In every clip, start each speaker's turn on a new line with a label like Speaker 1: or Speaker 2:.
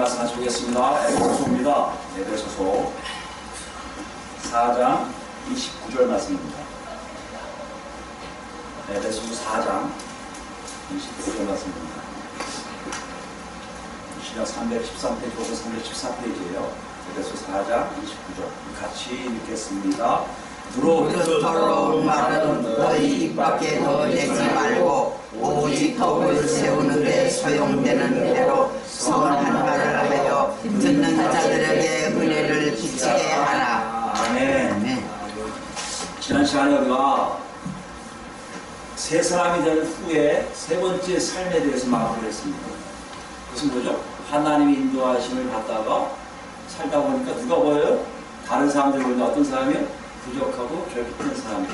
Speaker 1: 말씀하시 보겠습니다. 에베소서입니다. 에베소서 4장 29절 말씀입니다. 에베소서 4장 29절 말씀입니다. 신약 313페이지 혹은 314페이지예요. 에베소 4장 29절 같이 읽겠습니다.
Speaker 2: 그 더러운 말은 너희 입 밖에 더 내지 말고 오직 덕을 세우는 데 소용되는 대로 선한 말을 하여 듣는 자들에게 은혜를 끼치게 하라.
Speaker 1: 아멘. 지난 시간에 우리가 새 사람이 된 후에 세 번째 삶에 대해서 말을 했습니다. 그것은 뭐죠? 하나님의 인도하심을 받다가 살다 보니까 누가 보여요? 다른 사람들이 보이는 어떤 사람이요? 부족하고 결핍한 사람들.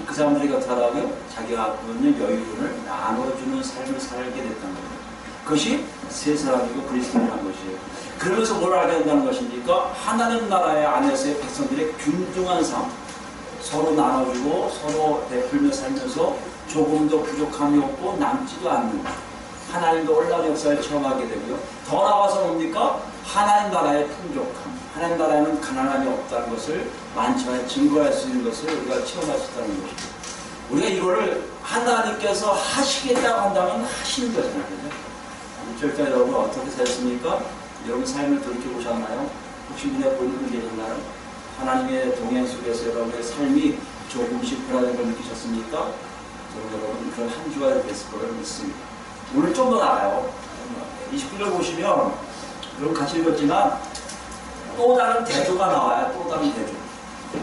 Speaker 1: 그 사람들이 어떡하라고요? 자기가 갖고 있는 여유를 나눠주는 삶을 살게 됐다는 거예요. 그것이 새 사람이고 그리스도인이라는 것이에요. 그러면서 뭘 알게 된다는 것입니까? 하나님 나라의 안에서의 백성들의 균등한 삶, 서로 나눠주고 서로 베풀며 살면서 조금도 부족함이 없고 남지도 않는 하나님도 올라온 역사를 체험하게 되고요. 더 나아가서 뭡니까? 하나님 나라의 풍족함, 하나님 나라에는 가난함이 없다는 것을 만천하에 증거할 수 있는 것을 우리가 체험할 수 있다는 것이죠. 우리가 이거를 하나님께서 하시겠다고 한다면 하시는 거잖아요. 그죠? 일절자 여러분 어떻게 사셨습니까? 여러분 삶을 돌이켜보셨나요? 혹시 눈에 보이는 분 계셨나요? 하나님의 동행 속에서 여러분의 삶이 조금씩 변화된 걸 느끼셨습니까? 여러분 그런 한 주가 됐을 거를 믿습니다. 오늘 좀 더 나아요. 29절 보시면 여러분 같이 읽었지만 또 다른 대조가 나와요. 또 다른 대조.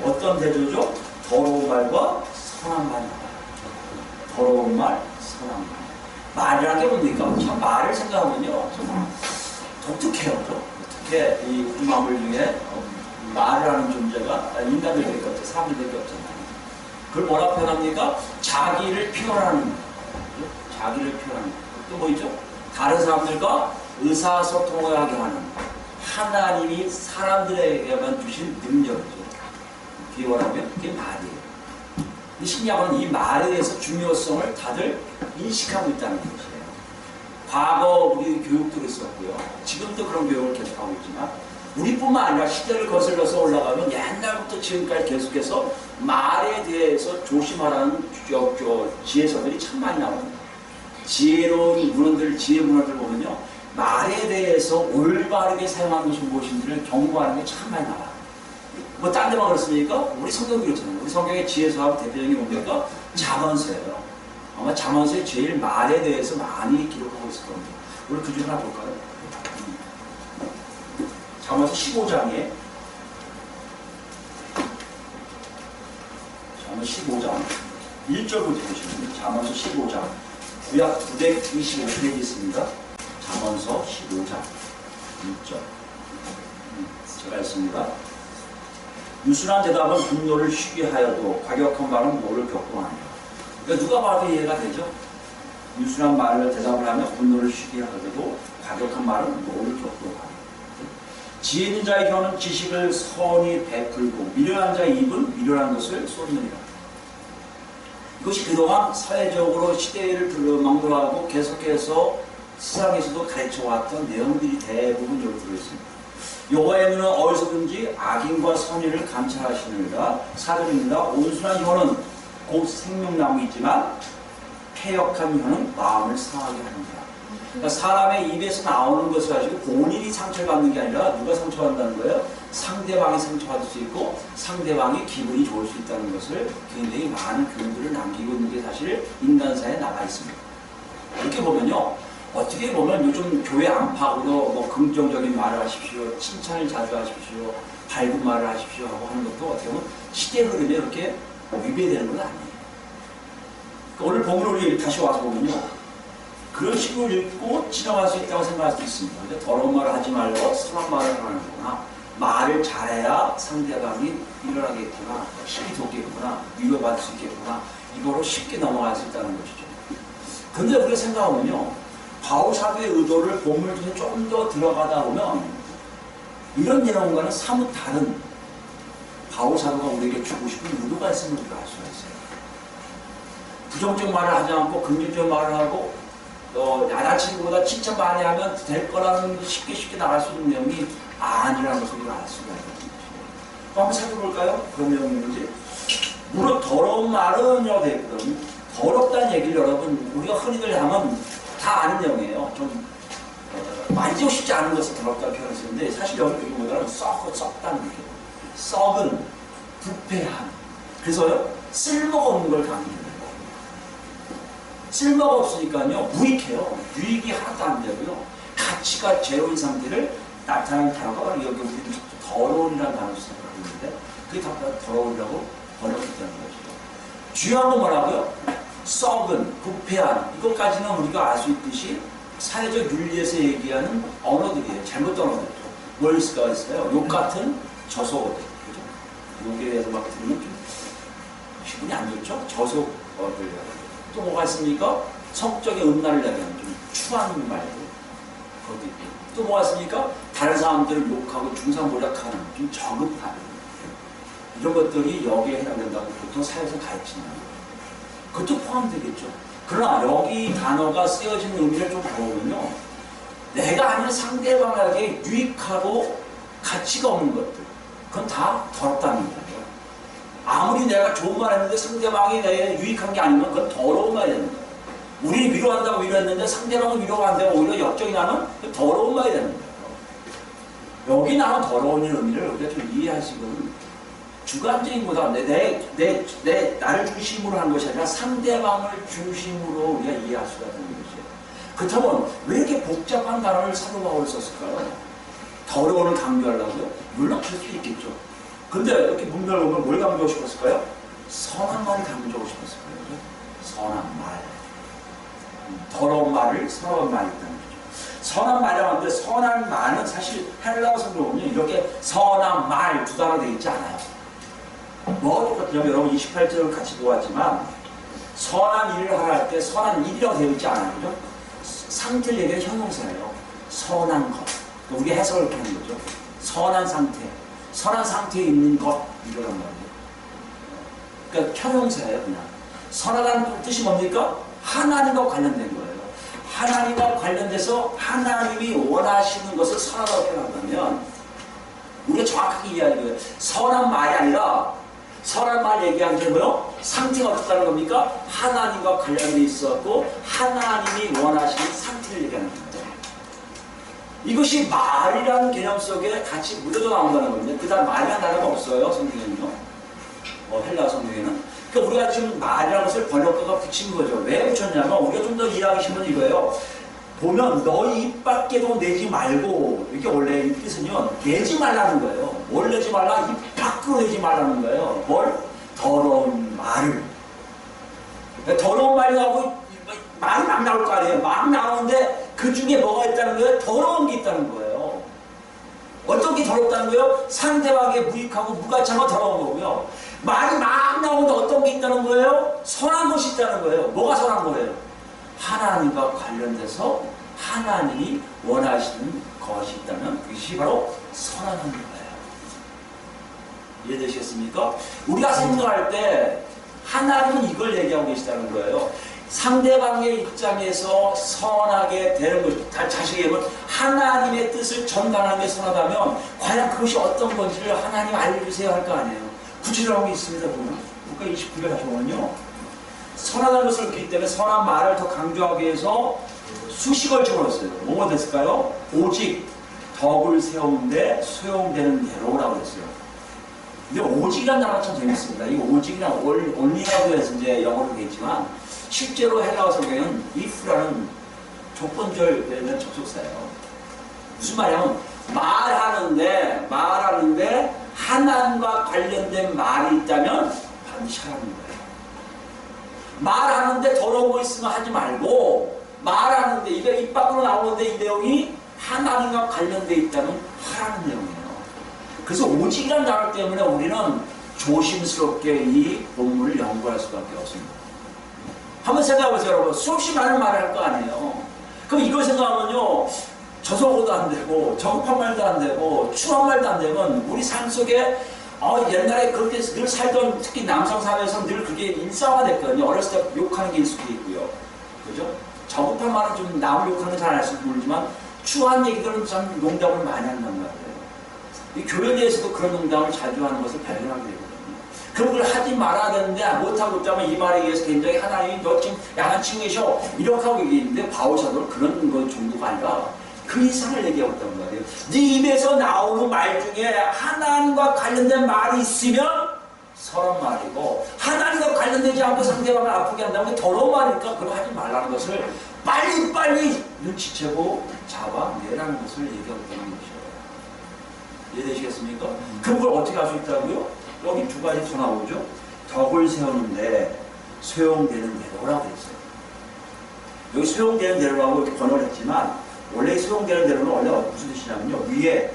Speaker 1: 어떤 대조죠? 더러운 말과 선한 말이 나와요. 더러운 말, 선한 말. 말이라는 게 뭡니까? 참 말을 생각하면요. 참 독특해요. 독특해. 이 우리 마음을 중에 말을 하는 존재가 인간들밖에 없죠. 사람들밖에 없잖아요. 그걸 뭐라 표현합니까? 자기를 표현하는 자기를 표현하는 또 뭐 있죠? 다른 사람들과 의사소통을 하게 하는 하나님이 사람들에게만 주신 능력이죠. 비유하면 그게 말이에요. 이 신약은 이 말에 대해서 중요성을 다들 인식하고 있다는 것이에요. 과거 우리 교육도 있었고요. 지금도 그런 교육을 계속하고 있지만 우리뿐만 아니라 시대를 거슬러서 올라가면 옛날부터 지금까지 계속해서 말에 대해서 조심하라는 지혜서들이 참 많이 나옵니다. 지혜로운 문헌들, 지혜 문헌들 보면요. 말에 대해서 올바르게 사용하는 것이 무엇인지를 경고하는 게 참 많이 나와요. 뭐 딴 데만 그렇습니까? 우리 성경도 그렇잖아요. 우리 성경의 지혜서하고 대표적인 게 뭡니까? 잠언서예요. 아마 잠언서에 제일 말에 대해서 많이 기록하고 있을 겁니다. 우리 그 중에 하나 볼까요? 잠언서 15장에 잠언 15장 1절부터 보시면 잠언서 15장 구약 925페이지 있습니다. 잠언서 15장 1절 제가 읽습니다. 유순한 대답은 분노를 쉬게 하여도 과격한 말은 뭐를 겪고하냐. 그러니까 누가 봐도 이해가 되죠. 유순한 말을 대답을 하면 분노를 쉬게 하여도 과격한 말은 뭐를 겪고하냐. 지혜 있는 자의 혀는 지식을 선히 베풀고 미련한 자의 입은 미련한 것을 쏟느니라. 이것이 그동안 사회적으로 시대를 막론하고 계속해서 세상에서도 가르쳐왔던 내용들이 대부분 여기 들어있습니다. 여호와의 눈은 어디서든지 악인과 선의를 감찰하시느니라. 4절입니다. 온순한 혀는 곧 생명나무이지만 패역한 혀는 마음을 상하게 하느니라. 그러니까 사람의 입에서 나오는 것을 가지고 본인이 상처를 받는 게 아니라 누가 상처받는다는 거예요? 상대방이 상처받을 수 있고 상대방이 기분이 좋을 수 있다는 것을 굉장히 많은 교훈들을 남기고 있는 게 사실 인간사에 나가 있습니다. 이렇게 보면요. 어떻게 보면 요즘 교회 안팎으로 뭐 긍정적인 말을 하십시오, 칭찬을 자주 하십시오, 밝은 말을 하십시오 하고 하는 것도 어떻게 보면 시대 흐름에 이렇게 위배되는 건 아니에요. 그러니까 오늘 본문을 우리 다시 와서 보면요. 그런 식으로 읽고 지나갈 수 있다고 생각할 수 있습니다. 근데 더러운 말을 하지 말고 선한 말을 하는 거구나. 말을 잘해야 상대방이 일어나겠구나, 힘이 돋겠구나, 위로받을 수 있겠구나. 이거로 쉽게 넘어갈 수 있다는 것이죠. 근데 우리가 생각하면요. 바울 사도의 의도를 본문 중에 좀 더 들어가다 보면 이런 내용과는 사뭇 다른 바울 사도가 우리에게 주고 싶은 의도가 있음을 우리가 알 수가 있어요. 부정적 말을 하지 않고 긍정적 말을 하고 야단치는 것보다 칭찬 많이 하면 될 거라는 쉽게 나갈 수 있는 내용이 아니라는 것을 우리가 알 수가 있거든요. 한번 살펴볼까요? 그런 내용이 있는지. 무릇 더러운 말은요, 됐거든. 더럽다는 얘기를 여러분, 우리가 흔히들 하면 다 아는 내용이에요. 좀, 만지고 싶지 않은 것을 더럽다고 표현을 쓰는데, 사실 여기 뭐냐면 썩다는 얘기예요. 썩은, 부패한. 그래서요, 쓸모가 없는 걸 강조해요. 쓸모가 없으니까요, 무익해요. 유익이 하나도 안 되고요. 가치가 제로인 상태를 나타내는 단어가 여기 우리는 더러운이라는 단어를 쓰는데, 그게 다 더러우려고 번역했다는 거죠. 중요한 건 뭐라고요? 썩은, 부패한, 이것까지는 우리가 알 수 있듯이 사회적 윤리에서 얘기하는 언어들이에요. 잘못된 언어들이죠. 뭘 있어요? 욕 같은 저속어들. 그죠? 욕에 대해서 막 들으면 좀 기분이 안 좋죠? 저속어들. 또 뭐가 있습니까? 성적인 음란을 얘기하는 좀 추한 말들. 그것도 있고. 또 뭐가 있습니까? 다른 사람들을 욕하고 중상모략하는 좀 저급한 이런 것들이 여기에 해당된다고 보통 사회에서 가르치는 거예요. 그것도 포함되겠죠. 그러나 여기 단어가 쓰여진 의미를 좀 보면요, 내가 아닌 상대방에게 유익하고 가치가 없는 것들, 그건 다 더럽다는 거예요. 아무리 내가 좋은 말 했는데 상대방이 내게 유익한 게 아니면 그건 더러운 말이 되는 거예요. 우리 위로한다고 위로했는데 상대방은 위로가 안 되고 오히려 역적이 나면 더러운 말이 되는 거예요. 여기 나온 더러운 의미를 우리가 좀 이해하시고는 주관적인 보다 나를 중심으로 한 것이 아니라 상대방을 중심으로 우리가 이해할 수가 있는 것이에요. 그렇다면 왜 이렇게 복잡한 단어를 사도 바울이 썼을까요? 더러움을 강조하려고요? 물론 그럴 수 있겠죠. 근데 이렇게 문맥을 보면 뭘 강조하고 싶었을까요? 선한 말을 강조하고 싶었을 거예요. 선한 말. 더러운 말을 선한 말이 있다는 거죠. 선한 말이라고 하는데 선한 말은 사실 헬라어 성경은요, 이렇게 선한 말 두 단어 되어 있지 않아요. 뭐가 똑같냐면 여러분 28절을 같이 보았지만 선한 일을 하라 할 때 선한 일이라고 되어 있지 않아요. 그죠? 상태를 얘기하는 형용사예요. 선한 것. 우리가 해석을 이렇게 하는 거죠. 선한 상태. 선한 상태에 있는 것. 이거란 말이에요. 그러니까 형용사예요, 그냥. 선하다는 뜻이 뭡니까? 하나님과 관련된 거예요. 하나님과 관련돼서 하나님이 원하시는 것을 선하다고 표현한다면 우리가 정확하게 이해하는 거예요. 선한 말이 아니라 선한 말 얘기하는 게 뭐요? 상태가 어떻다는 겁니까? 하나님과 관련돼 있었고 하나님이 원하시는 상태를 얘기하는 겁니다. 이것이 말이라는 개념 속에 같이 묻어져 나온다는 겁니다. 그 다음 말이라는 단어가 없어요, 성경에는요. 헬라 성경에는. 그러니까 우리가 지금 말이라는 것을 번역가가 붙인 거죠. 왜 붙였냐면 우리가 좀 더 이해하기 쉬운 건 이거예요. 보면 너희 입 밖에도 내지 말고, 이게 원래 이 뜻은요, 내지 말라는 거예요. 뭘 내지 말라? 입 밖으로 내지 말라는 거예요. 뭘? 더러운 말을. 더러운 말이 나오고 말이 막 나올 거 아니에요. 막 나오는데 그 중에 뭐가 있다는 거예요? 더러운 게 있다는 거예요. 어떤 게 더럽다는 거예요? 상대방에게 무익하고 무가치한 거 더러운 거고요. 말이 막 나오는데 어떤 게 있다는 거예요? 선한 것이 있다는 거예요. 뭐가 선한 거예요? 하나님과 관련돼서 하나님이 원하시는 것이 있다면 그것이 바로 선한 거예요. 이해되시겠습니까? 우리가 생각할 때 하나님은 이걸 얘기하고 계시다는 거예요. 상대방의 입장에서 선하게 되는 것, 자식에게 하나님의 뜻을 전달하는 게 선하다면 과연 그것이 어떤 건지를 하나님 알려주세요 할 거 아니에요. 구체적인 게 있습니다. 보면 국가 29절 다시 보면요, 선하다는 것을 그렇기 때문에 선한 말을 더 강조하기 위해서 수식을 집어넣었어요. 뭐가 됐을까요? 오직 덕을 세우는데 소용되는 대로라고 했어요. 근데 오직이라는 단어가 참 재밌습니다. 이 오직이랑 only라고 해서 이제 영어로 되어 있지만 실제로 헬라어 성경에는 if라는 조건절되는 접속사예요. 무슨 말이냐면 말하는데 하나님과 관련된 말이 있다면 반드시 하라는 거예요. 말하는데 더러운 거 있으면 하지 말고, 말하는데 이게 입 밖으로 나오는데 이 내용이 하나님과 관련돼 있다면 하라는 내용이에요. 그래서 오직이라는 단어 때문에 우리는 조심스럽게 이 본문을 연구할 수밖에 없습니다. 한번 생각해보세요, 여러분. 수없이 많은 말을 할 거 아니에요. 그럼 이걸 생각하면요, 저속어도 안 되고 저급한 말도 안 되고 추한 말도 안 되면 우리 삶 속에 옛날에 그렇게 늘 살던, 특히 남성 사회에서 늘 그게 일상화됐거든요. 어렸을 때 욕하는 게 있을 수도 있고요. 그죠? 다급한 말은 좀 남을 욕하는 건 잘 알수도 모르지만 추한 얘기들은 참 농담을 많이 한단 말이에요. 이 교회에 대해서도 그런 농담을 자주 하는 것을 발견하게 되거든요. 그런 걸 하지 말아야 되는데 못하고 있다면 이 말에 의해서 굉장히 하나님이 너 지금 양아치고 계셔 이렇게 하고 얘기했는데 바울사도는 그런 것 정도가 아니라 그 이상을 얘기하고 있단 말이에요. 네 입에서 나오는 말 중에 하나님과 관련된 말이 있으면 선한 말이고 하나님과 관련되지 않고 상대방을 아프게 한다면 더러운 말이니까 그거 하지 말라는 것을 빨리빨리 눈치채고 잡아내라는 것을 얘기하고 있다는 것이에요. 이해되시겠습니까? 그걸 어떻게 할 수 있다고요? 여기 두 가지 더 나오죠. 덕을 세우는데 소용되는 대로라고 했어요. 여기 소용되는 대로라고 이렇게 번역을 했지만 원래 소용되는 대로는 원래 무슨 뜻이냐면요. 위에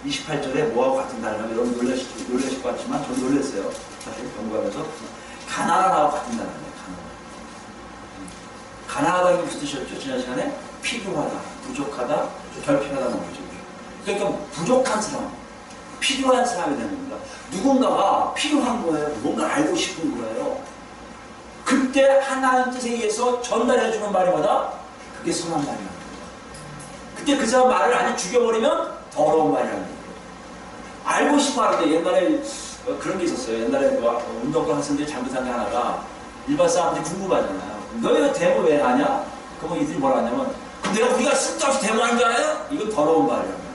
Speaker 1: 28절에 뭐하고 같은 단어라면 여러분 놀라실 것 같지만 저는 놀랐어요. 사실 연구하면서 가난하다고 같은 단어예요. 가난하다는 게 무슨 뜻이었죠? 지난 시간에 필요하다, 부족하다, 결핍하다 나오죠. 그러니까 부족한 사람, 필요한 사람이 되는 겁니다. 누군가가 필요한 거예요. 뭔가 알고 싶은 거예요. 그때 하나님 뜻에 의해서 전달해주는 말이 뭐다? 그게 선한 말이라는 거예요. 그때 그 사람 말을 아니 죽여버리면 더러운 말이라는 거예요. 알고 싶어 하는데 옛날에 그런 게 있었어요. 옛날에 운동권 학생들이 잘못한 게 하나가 일반 사람들이 궁금하잖아요. 너희 데모 왜 하냐? 그러면 이들이 뭐라 하냐면 내가 우리가 쓸데없이 데모하는 줄 알아요? 이건 더러운 말이라는 거예요.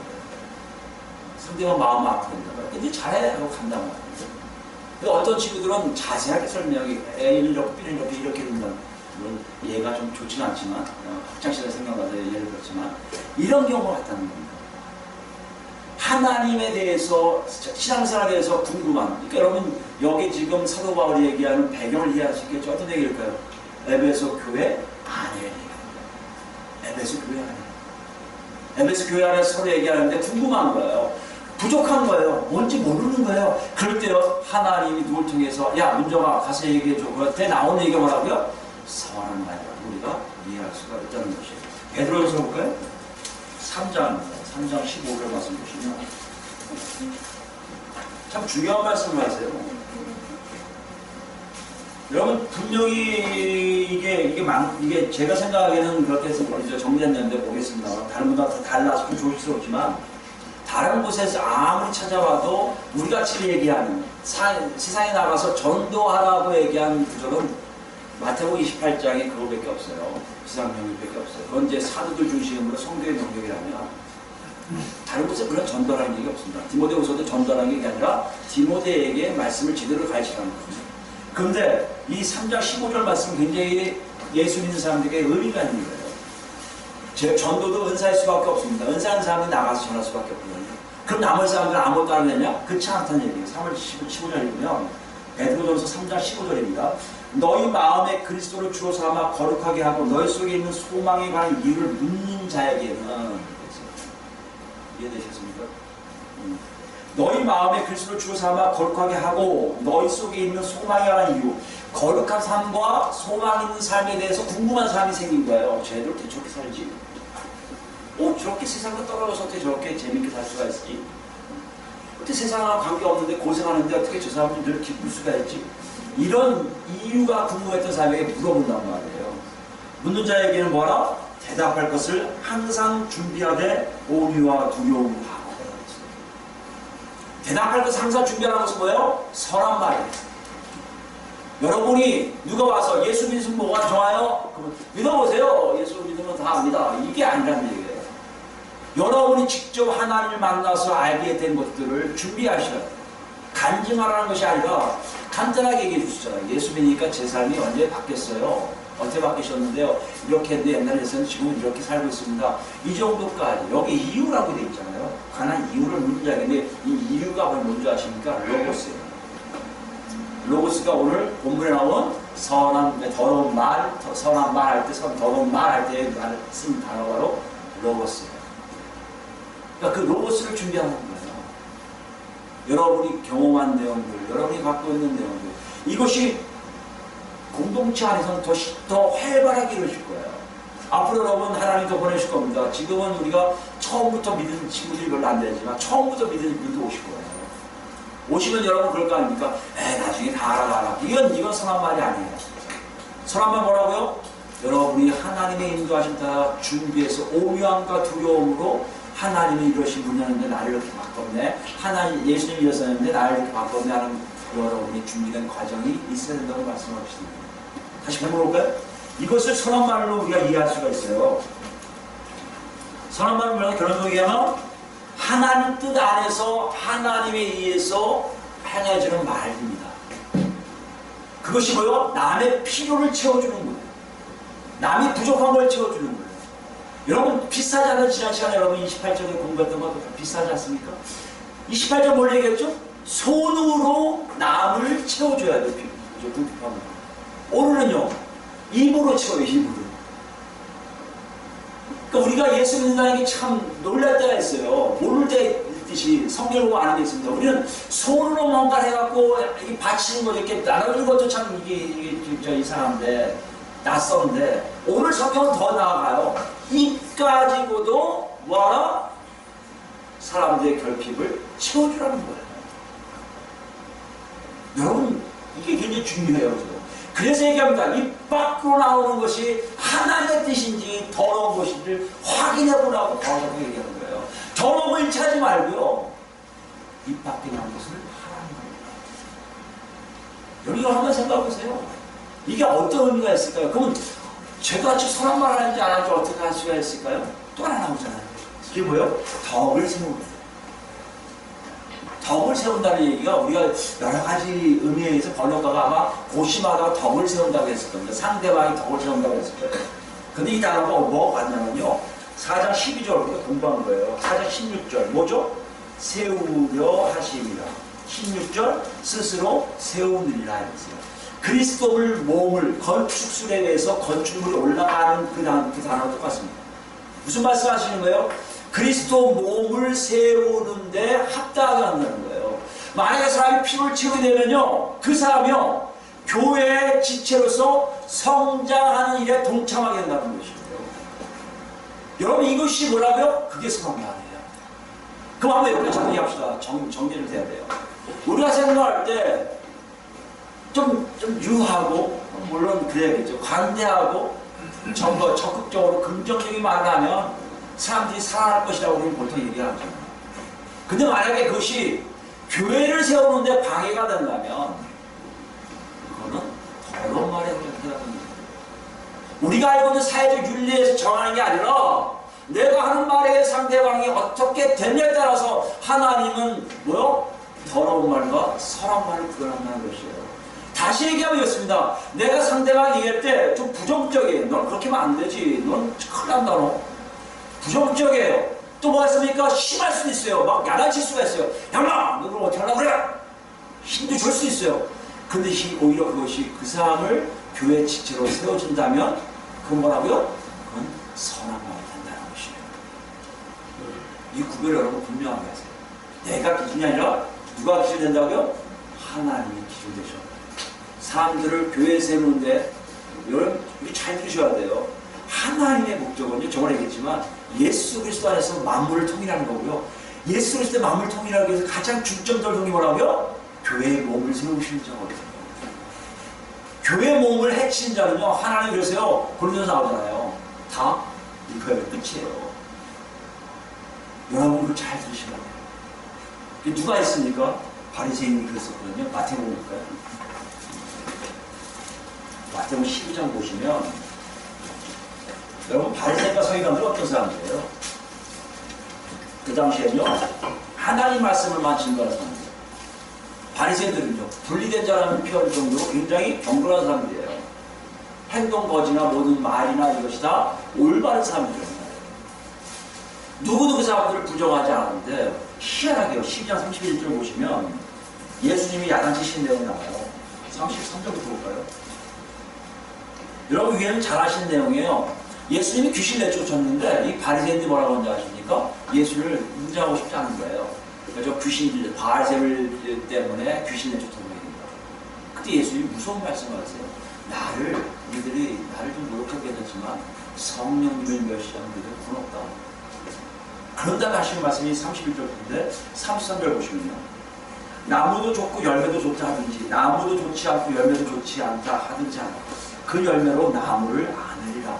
Speaker 1: 상대방 마음 아프게 된다. 근데 잘해 하고 간단 말이에요. 어떤 친구들은 자세하게 설명하기 A는 이렇게 B는 이렇게 된다. 물론 얘가 좀 좋지는 않지만 학창시절에 생각나서 예를 들었지만 이런 경우가 같다는 겁니다. 하나님에 대해서 신앙생활에 대해서 궁금한 그러니까 여러분 여기 지금 사도 바울이 얘기하는 배경을 이해할 수 있겠죠. 어떤 얘기일까요? 에베소 교회 안에 얘기합니다. 에베소 교회 안에 에베소 교회 안에 서로 얘기하는데 궁금한 거예요. 부족한 거예요. 뭔지 모르는 거예요. 그럴 때 하나님이 누굴 통해서 야 문정아 가서 얘기해줘. 그때 나오는 얘기가 뭐라고요? 선한 말이라고 우리가 이해할 수가 있다는 것이에요. 베드로전서 볼까요? 3장 15절 말씀 보시면 참 중요한 말씀을 하세요. 여러분 분명히 이게 제가 생각하기에는 그렇게 해서 정리했는데 보겠습니다. 다른 분들과 다 달라서 좀 조심스럽지만 다른 곳에서 아무리 찾아와도 우리같이 얘기하는 세상에 나가서 전도하라고 얘기한 구절은 마태복음 28장에 그거밖에 없어요. 지상명령밖에 없어요. 그건 이제 사도들 중심으로 성도의 명령이라면 다른 곳에 그런 전도라는 얘기 없습니다. 디모데후서도 전도라는 얘기 아니라 디모데에게 말씀을 제대로 가르치라는 거죠. 그런데 이 3장 15절 말씀은 굉장히 예수 믿는 사람들에게 의미가 있는 거예요. 전도도 은사일 수밖에 없습니다. 은사한 사람이 나가서 전할 수밖에 없거든요. 그럼 나머지 사람들은 아무것도 안 했냐? 그렇지 않다는 얘기예요. 3월 15절 읽으면 베드로전서 3장 15절입니다. 너희 마음에 그리스도를 주로 삼아 거룩하게 하고 너희 속에 있는 소망에 관한 이유를 묻는 자에게는 이해되셨습니까? 너희 마음에 그리스도를 주로 삼아 거룩하게 하고 너희 속에 있는 소망에 관한 이유 거룩한 삶과 소망 있는 삶에 대해서 궁금한 사람이 생긴 거예요. 쟤들 어떻게 저렇게 살지? 저렇게 세상과 떨어져서 어떻게 저렇게 재밌게 살 수가 있지? 어떻게 세상과 관계없는데 고생하는데 어떻게 저 사람들이 늘 기쁠 수가 있지? 이런 이유가 궁금했던 사람에게 물어본단 말이에요. 묻는 자에게는 뭐라? 대답할 것을 항상 준비하되 오류와 두려움을 하고. 대답할 것을 항상 준비하는 것은 뭐예요? 선한 말이에요. 여러분이 누가 와서 예수 믿으면 뭐가 좋아요? 그러면 믿어보세요. 예수 믿으면 다 압니다. 이게 아니라는 얘기예요. 여러분이 직접 하나님을 만나서 알게 된 것들을 준비하셔야 돼요. 간증하라는 것이 아니라 간단하게 얘기해 주시잖아요. 예수 믿으니까 제 삶이 언제 바뀌었어요? 어떻게 바뀌셨는데요? 이렇게 했는데 옛날에서는 지금은 이렇게 살고 있습니다. 이 정도까지. 여기 이유라고 되어 있잖아요. 관한 이유를 묻는 자인데 이 이유가 뭔지 아십니까? 로고스예요. 로고스가 오늘 본문에 나온 더러운 말, 선한 말 할 때, 더러운 말 할 때 쓴 단어가 바로 로고스예요. 그러니까 그 로고스를 준비하는 거예요. 여러분이 경험한 내용들, 여러분이 갖고 있는 내용들, 이것이 공동체 안에서는 더 활발하게 이루어질 거예요. 앞으로 여러분 하나님 더 보내실 겁니다. 지금은 우리가 처음부터 믿는 친구들이 별로 안 되지만 처음부터 믿는 분들도 오실 거예요. 오시면 여러분 그럴 거 아닙니까? 나중에 다 알아가라. 이건 선한 말이 아니에요. 선한 말 뭐라고요? 여러분이 하나님의 인도하심 따라 준비해서 오묘함과 두려움으로 하나님이 이러신 분이었는데 나를 이렇게 바꿨네. 하나님 예수님이 이러셨는데 나를 이렇게 바꿨네 하는 여러분이 준비된 과정이 있어야 된다고 말씀하십니다. 다시 해볼까요? 이것을 선한 말로 우리가 이해할 수가 있어요. 선한 말은 뭐냐면 결론적으로 얘기하면 하나님 뜻 안에서 하나님에 의해서 행해지는 말입니다. 그것이 뭐요? 남의 필요를 채워주는 거예요. 남이 부족한 걸 채워주는 거예요. 여러분 비싸지 않은 지난 시간에 여러분 28절에 공부했던 거 비싸지 않습니까? 28절 뭘 얘기했죠? 손으로 남을 채워줘야 돼요. 불필요한 거. 오늘은요 입으로 채워요. 입으로. 그러니까 우리가 예수 믿는 게 참 놀랄 때가 있어요. 모를 때 있듯이 성경을 보면 아는 게 있습니다. 우리는 손으로 뭔가 해갖고 이게 바치는 거 이렇게 나눠주는 것도 참 이게 진짜 이상한데 낯선데 오늘 성경은 더 나아가요. 입 가지고도 뭐하라? 사람들의 결핍을 채워주라는 거예요. 여러분 이게 굉장히 중요해요. 그래서 얘기합니다. 입 밖으로 나오는 것이 하나님의 뜻인지 더러운 것인지 확인해보라고 더럽게 얘기하는 거예요. 더러운 걸 찾지 말고요. 입 밖에 나오는 것을 하라는 거예요. 여러분 이거 한번 생각해보세요. 이게 어떤 의미가 있을까요? 그러면 죄같이 선한 말 하는지 안 하는지 어떻게 할 수가 있을까요? 또 하나 나오잖아요. 그게 뭐예요? 덕을 세우는 거예요. 덕을 세운다는 얘기가 우리가 여러 가지 의미에 의해서 번역가가 아마 고심하다가 덕을 세운다고 했을 겁니다. 상대방이 덕을 세운다고 했을 거예요. 근데 이 단어가 뭐가 같냐면요. 4장 12절 우리가 공부한 거예요. 4장 16절 뭐죠? 세우려 하심이라. 16절 스스로 세우느니라 했어요. 그리스도를 몸을 건축술에 의해서 건축물이 올라가는 그 단어가 똑같습니다. 무슨 말씀 하시는 거예요? 그리스도 몸을 세우는데 합당하게 한다는 거예요. 만약에 사람이 피를 채우게 되면요, 그 사람이요, 교회의 지체로서 성장하는 일에 동참하게 된다는 것이에요. 여러분, 이것이 뭐라고요? 그게 성함이 아니에요. 그럼 한번 이렇게 정리합시다. 정리를 해야 돼요. 우리가 생각할 때 좀 유하고, 물론 그래야겠죠. 관대하고, 적극적으로 긍정적인 말을 하면 사람들이 살아날 것이라고 우리는 보통 얘기하죠. 근데 만약에 그것이 교회를 세우는데 방해가 된다면 그거는 더러운 말에 해당합니다. 우리가 알고 있는 사회적 윤리에서 정하는 게 아니라 내가 하는 말에 상대방이 어떻게 되냐에 따라서 하나님은 뭐요? 더러운 말과 선한 말을 구별한다는 것이에요. 다시 얘기하면 이렇습니다. 내가 상대방이 얘기할 때 좀 부정적이에요. 넌 그렇게 하면 안 되지. 넌 큰일 난다 너. 부정적이에요. 또 뭐가 있습니까? 심할 수도 있어요. 막 야단칠 수가 있어요. 양마! 너 그럼 어떻게 하려고 그래? 힘도 줄 수 있어요. 근데 오히려 그것이 그 사람을 교회 지체로 세워준다면 그건 뭐라고요? 그건 선한 말이 된다는 것이에요. 이 구별을 여러분 분명하게 하세요. 내가 기준이 아니라 누가 기준이 된다고요? 하나님이 기준 되셔. 사람들을 교회에 세우는데 여러분 이게 잘 들으셔야 돼요. 하나님의 목적은요, 저번에 얘기했지만 예수 그리스도 안에서 만물을 통일하는 거고요. 예수 그리스도의 만물을 통일하기 위해서 가장 중점적인 게 뭐라고요? 교회의 몸을 세우시는 자거든요. 교회의 몸을 해치는 자는요, 하나님 그러세요. 고린도서 나오잖아요. 다 이거의 끝이에요. 여러분 그걸 잘 들으시면 돼요. 누가 했습니까? 바리새인이 그랬었거든요. 마태복음 볼까요? 마태복음 12장 보시면 여러분 바리새인과 서기관들은 어떤 사람들이에요? 그 당시에는요 하나님 말씀을만 증거하는 사람들이에요. 바리새인들은요 분리된 자라는 표현 정도로 굉장히 경건한 사람들이에요. 행동 거지나 모든 말이나 이것이 다 올바른 사람들이에요. 누구도 그 사람들을 부정하지 않았는데 희한하게요. 12장 31절 보시면 예수님이 야단치신 내용이 나와요. 33절부터 볼까요? 여러분 위에는 잘 아시는 내용이에요. 예수님이 귀신 내쫓았는데 이 바리새인들이 뭐라고 하는지 아십니까? 예수를 인정하고 싶지 않은 거예요. 그래서 귀신들, 바알세불 때문에 귀신 내쫓았다고 얘기합니다. 그때 예수님이 무서운 말씀을 하세요. 니들이 나를 좀 노력하게 했지만 성령님을 멸시하는 그들은 구원없다. 그런 다음에 하시는 말씀이 31절인데 33절 보시면요. 나무도 좋고 열매도 좋다 하든지 나무도 좋지 않고 열매도 좋지 않다 하든지 않아. 그 열매로 나무를 안으리라.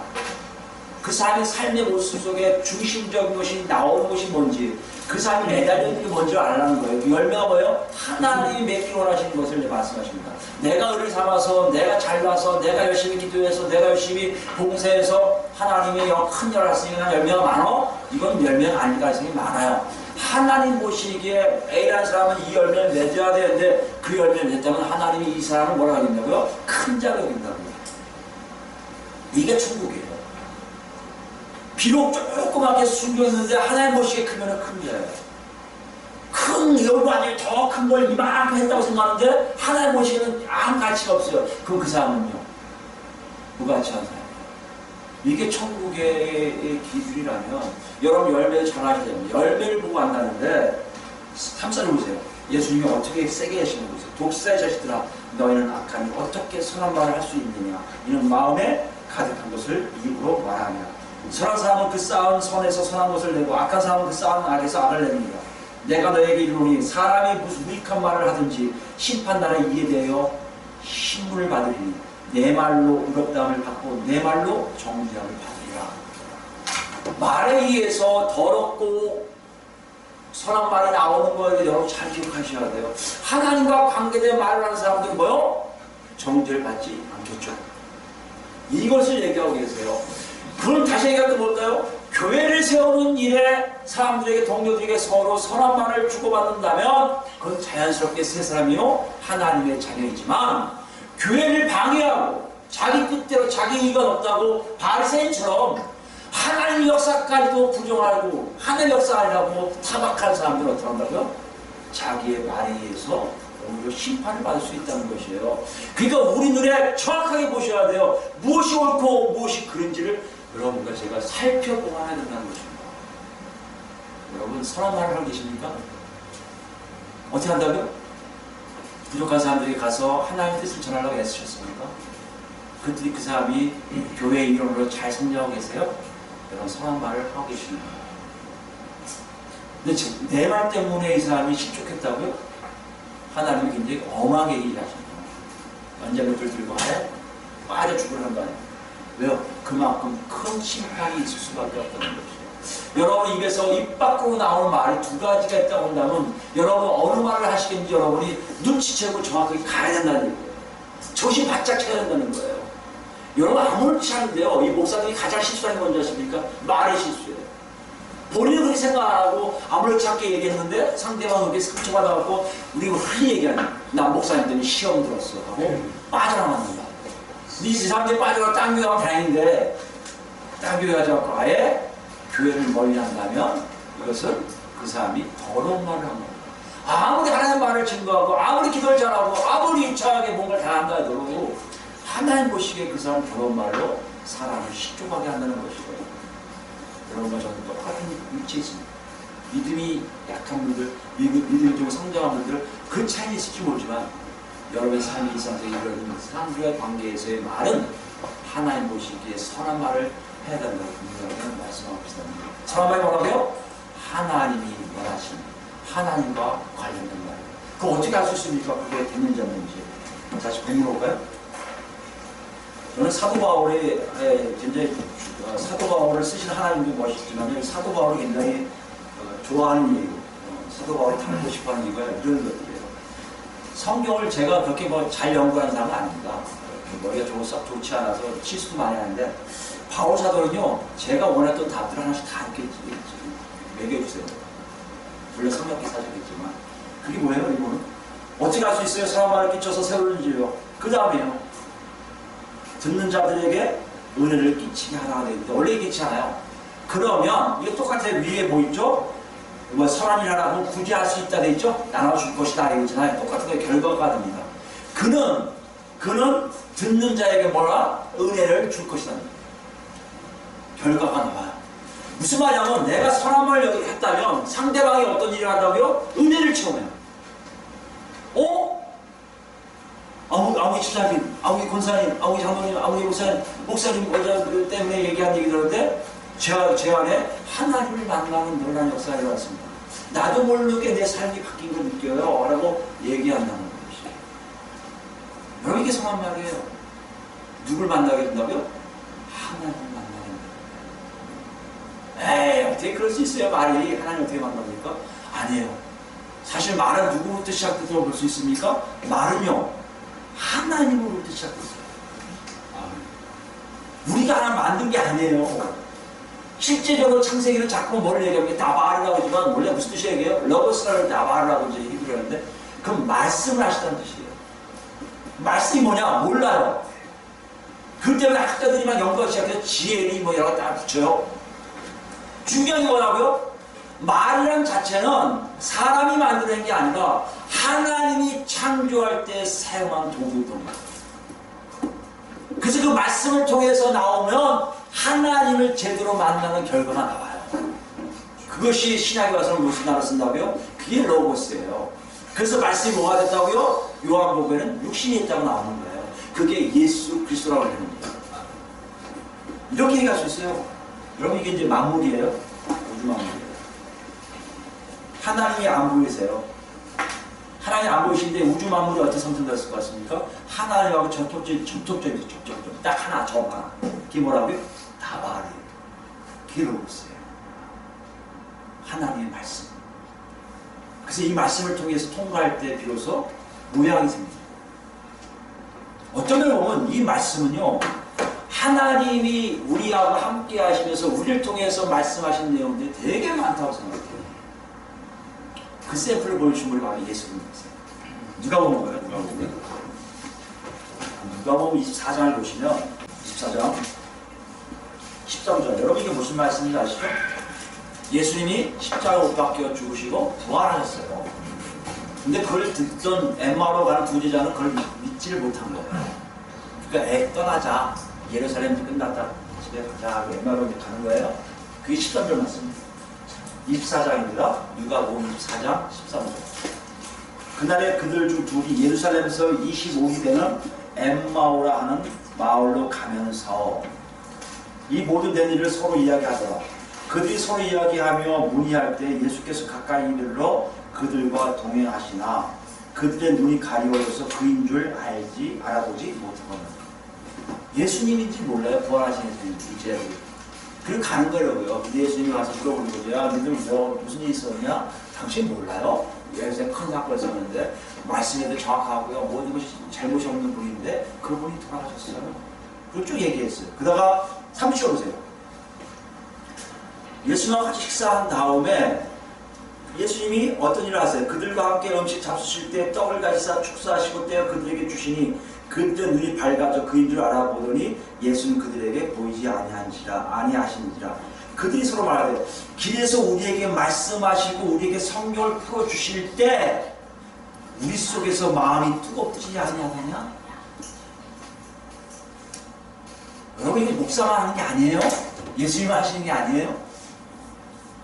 Speaker 1: 그 사람의 삶의 모습 속에 중심적인 것이 나오는 것이 뭔지, 그 사람이 매달려 있는 게 뭔지 알라는 거예요. 그 열매가 뭐예요? 하나님이 맺기 원하시는 것을 이제 말씀하십니다. 내가 의를 삼아서, 내가 잘나서, 내가 열심히 기도해서, 내가 열심히 봉사해서 하나님의 큰 일을 했으니까 열매가 많어? 이건 열매가 아니다. 생각이 많아요. 하나님 보시기에 A라는 사람은 이 열매를 맺어야 되는데 그 열매를 맺다면 하나님이 이 사람을 뭐라 하겠냐고요? 큰 자로 여긴다고요. 이게 천국이에요. 비록 조그맣게 순교했는데 하나님 보시기에 크면 큰 자예요. 큰 열반이 더 큰 걸 이만큼 했다고 생각하는데 하나님 보시기에는 아무 가치가 없어요. 그럼 그 사람은요? 무가치한 사람이에요. 이게 천국의 기준이라면 여러분 열매를 잘 하셔야 됩니다. 열매를 보고 안다는데 삼사를 보세요. 예수님이 어떻게 세게 하시는 거세요. 독사의 자식들아 너희는 악하니 어떻게 선한 말을 할 수 있느냐. 이는 마음에 가득한 것을 입으로 말하냐. 선한 사람은 그 쌓은 선에서 선한 것을 내고 악한 사람은 그 쌓은 악에서 악을 냅니다. 내가 너에게 이르노니 사람이 무슨 무익한 말을 하든지 심판날에 이에 대하여 신문을 받으리니 내 말로 의롭다함을 받고 내 말로 정죄함을 받으리라. 말에 의해서 더럽고 선한 말이 나오는 거에 여러분 잘 기억하셔야 돼요. 하나님과 관계된 말을 하는 사람들은 뭐요? 정죄를 받지 않겠죠. 이것을 얘기하고 계세요. 그럼 다시 얘기할 때 뭘까요? 교회를 세우는 일에 사람들에게 동료들에게 서로 선한 말을 주고받는다면 그건 자연스럽게 세 사람이요 하나님의 자녀이지만 교회를 방해하고 자기 뜻대로 자기 이익은 없다고 바리새인처럼 하나님 역사까지도 부정하고 하나님 역사 아니라고 타박한 사람들은 어떻게 한다고요? 자기의 말에 의해서 오히려 심판을 받을 수 있다는 것이에요. 그러니까 우리 눈에 정확하게 보셔야 돼요. 무엇이 옳고 무엇이 그른지를 여러분과 제가 살펴보아야 된다는 것입니다. 여러분 선한 말을 하고 계십니까? 어떻게 한다고요? 부족한 사람들에게 가서 하나님의 뜻을 전하려고 애쓰셨습니까? 그들이 그 사람이 교회의 이름으로 잘 성장하고 계세요? 여러분 선한 말을 하고 계십니다. 근데 내 말 때문에 이 사람이 실족했다고요? 하나님이 굉장히 엄하게 얘기하십니다. 연장들을 들고 아예 빠져 죽으라는 거 아니에요. 왜요? 그만큼 큰 심판이 있을 수밖에 없다는 것이에요. 여러분 입에서 입 밖으로 나오는 말이 두 가지가 있다고 한다면 여러분 어느 말을 하시겠는지 여러분이 눈치채고 정확하게 가야 된다는 얘기예요. 정신 바짝 차야 된다는 거예요. 여러분 아무렇지 않은데요. 이 목사님이 가장 실수하는 건 뭔지 아십니까? 말의 실수예요. 본인은 그렇게 생각 안 하고 아무렇지 않게 얘기했는데 상대방은 그렇게 상처받아갖고 우리 흔히 얘기하는 나 목사님 때문에 시험 들었어 하고 빠져나간다. 이 사람들이 빠져가 딴 교회 가면 다행인데 딴 교회 가지 않고 아예 교회를 멀리한다면 이것은 그 사람이 더러운 말을 한 겁니다. 아무리 하나님 말을 증거하고 아무리 기도를 잘하고 아무리 유창하게 뭔가를 당한다 해도 하나님 보시기에 그 사람 더러운 말로 사람을 실족하게 한다는 것이고요. 여러분과 저는 똑같은 위치에 있습니다. 믿음이 약한 분들, 믿음이 좀 성장한 분들 그 차이는 있을지 모르지만 여러분의 삶이 일상적인 이런 사람들과의 관계에서의 말은 하나님 보시기에 선한 말을 해야 된다고 분명히 말씀하고 있습니다. 선한 말이 뭐라고요? 하나님이 원하시는 하나님과 관련된 말이에요. 그거 어떻게 알 수 있습니까? 그게 됐는지 안 됐는지. 다시 본문 볼까요? 저는 사도 바울이 굉장히 사도 바울을 쓰신 하나님도 멋있지만 사도 바울을 굉장히 좋아하는 이유, 사도 바울을 닮고 싶어하는 이유가 이런 것들이에요. 성경을 제가 그렇게 잘 연구하는 사람은 아닙니다. 머리가 썩 좋지 않아서 실수도 많이 하는데 바울 사도는요 제가 원했던 답들을 하나씩 다 이렇게 매겨주세요. 물론 성경 기사적이지만 그게 뭐예요? 이거는 어떻게 할 수 있어요? 사람 말을 끼쳐서 세우는지요. 그 다음에요 듣는 자들에게 은혜를 끼치게 하라가 되는데 원래 끼치지 않아요. 그러면 이게 똑같아요. 위에 뭐 있죠? 뭐 선한 일 하라고 굳이 할 수 있다 돼 있죠? 나눠줄 것이다 이러잖아요. 똑같은 게 결과가 됩니다. 그는 듣는 자에게 뭐라? 은혜를 줄 것이다. 결과가 나와요. 무슨 말이냐면 내가 선한 말을 했다면 상대방이 어떤 일을 한다고요? 은혜를 체험해요. 아무리 지사님, 아무리 권사님, 아무리 장로님, 아무리 목사님 때문에 얘기한 얘기 들었는데 제 안에 하나님을 만나는 놀라운 역사가 일어났습니다. 나도 모르게 내 삶이 바뀐 걸 느껴요 라고 얘기한다는 것이에요. 여러분 이게 성한 말이에요. 누굴 만나게 된다고요? 하나님을 만나게 된다. 에이, 어떻게 그럴 수 있어요? 말이 하나님 어떻게 만납니까? 아니에요. 사실 말은 누구부터 시작돼서 볼 수 있습니까? 말은요, 하나님으로부터 시작됐어요. 우리가 하나 만든 게 아니에요. 실제적으로 창세기는 자꾸 뭘 얘기하면 다바르라고 하지만 원래 무슨 뜻이 얘기해요? 러버스라를 다바르라고 이제 얘기를 하는데 그럼 말씀을 하시다는 뜻이에요. 말씀이 뭐냐? 몰라요. 그 때문에 학자들이 막 연구하기 시작해서 지혜리 뭐 여러 다 붙여요. 중요한 게 뭐라고요? 말이란 자체는 사람이 만드는 게 아니라 하나님이 창조할 때 사용한 도구였던 거예요. 그래서 그 말씀을 통해서 나오면 하나님을 제대로 만나는 결과가 나와요. 그것이 신약에 와서는 무슨 단어를 쓴다고요? 그게 로고스예요. 그래서 말씀이 뭐가 됐다고요? 요한복음에는 육신이 있다고 나오는 거예요. 그게 예수 그리스도라고 하는 거예요. 이렇게 얘기할 수 있어요. 여러분 이게 이제 만물이에요. 우주 만물이에요. 하나님이 안 보이세요. 하나님 안 보이시는데 우주 만물이 어떻게 성성됐을 것 같습니까? 하나님하고 접촉점이죠. 접촉점. 딱 하나, 점 하나. 그게 뭐라고요? 다발이에요. 그게 로고스예요. 하나님의 말씀. 그래서 이 말씀을 통해서 통과할 때 비로소 모양이 생깁니다. 어떤 걸 보면 이 말씀은요, 하나님이 우리하고 함께 하시면서 우리를 통해서 말씀하신 내용들이 되게 많다고 생각해요. 그 샘플을 보여주신 분이 바로 예수님이세요. 누가 보는 거예요? 누가 보면 24장을 보시면 24장 13절 여러분 이게 무슨 말씀인지 아시죠? 예수님이 십자가 못 박혀 죽으시고 부활하셨어요. 근데 그걸 듣던 엠마오로 가는 두 제자는 그걸 믿지를 못한 거예요. 그러니까 떠나자. 예루살렘 끝났다. 집에 가자. 엠마오로 가는 거예요. 그게 13절 말씀입니다. 24장입니다. 누가복음 24장 13절. 그날에 그들 중 둘이 예루살렘에서 25리 되는 엠마오라 하는 마을로 가면서 이 모든 된 일을 서로 이야기하더라. 그들이 서로 이야기하며 문의할 때 예수께서 가까이 이르러 그들과 동행하시나 그들의 눈이 가리워져서 그인 줄 알아보지 못하거든. 예수님인지 몰라요. 부활하신 예수님 이제 그리고 가는 거라고요. 근데 예수님이 와서 물어보는 거죠. 야, 니들 무슨 일이 있었냐? 당신 몰라요? 예수님 큰 사건을 썼는데 말씀에도 정확하고요. 모든 것이 잘못이 없는 분인데 그분이 돌아가셨어요. 그걸 쭉 얘기했어요. 그러다가 30절 보세요. 예수님과 같이 식사한 다음에 예수님이 어떤 일을 하세요? 그들과 함께 음식 잡수실 때 떡을 가지사 축사하시고 떼어 그들에게 주시니 그때 눈이 밝아져 그인 줄 알아보더니 예수는 그들에게 보이지 아니하시니라. 그들이 서로 말하되 길에서 우리에게 말씀하시고 우리에게 성경을 풀어주실 때 우리 속에서 마음이 뜨겁지 아니하느냐? 여러분 이게 목사만 하는 게 아니에요? 예수님 하시는 게 아니에요?